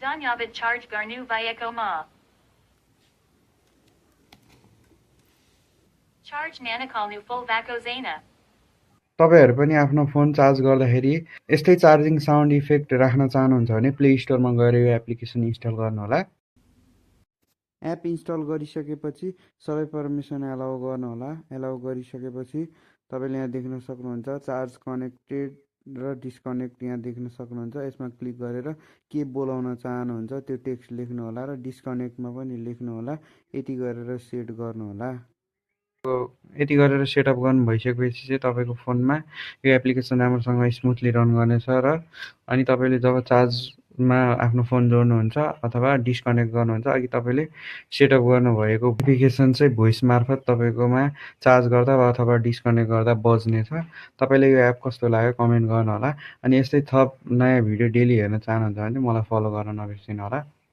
Dhanyavad charge garnu भएको ma. Charge nanakalnu full vako zaina. तपाईहरु पनि आफ्नो फोन चार्ज गर्दाखेरि यस्तै चार्जिङ साउन्ड इफेक्ट राख्न चाहनुहुन्छ भने प्ले स्टोरमा गएर यो एप्लिकेसन इन्स्टल गर्नुहोला। एप इन्स्टल गरिसकेपछि सबै परमिसन एलाउ गर्नुहोला। एलाउ गरिसकेपछि तपाईले यहाँ देख्न सक्नुहुन्छ चार्ज कनेक्टेड र डिस्कनेक्ट यहाँ देख्न सक्नुहुन्छ। यसमा क्लिक गरेर के बोलाउन चाहनुहुन्छ त्यो टेक्स्ट लेख्नुहोला र डिस्कनेक्टमा पनि लेख्नुहोला। यति गरेर सेट गर्नुहोला। यति गरेर सेटअप गर्नु भइसकेपछि चाहिँ तपाईको फोनमा यो एप्लिकेसन राम्रोसँग स्मुथली रन गर्नेछ र अनि तपाईले जब चार्जमा आफ्नो फोन जोड्नुहुन्छ अथवा डिस्कनेक्ट गर्नुहुन्छ अघि तपाईले सेटअप गर्नुभएको नोटिफिकेसन चाहिँ भोइस मार्फत तपाईकोमा चार्ज गर्दा अथवा डिस्कनेक्ट गर्दा बज्नेछ। तपाईले यो एप कस्तो लाग्यो कमेन्ट गर्नुहोला। अनि यस्तै थप नयाँ भिडियो डेली हेर्न चाहनुहुन्छ भने मलाई फलो गर्न नबिर्सिनु होला।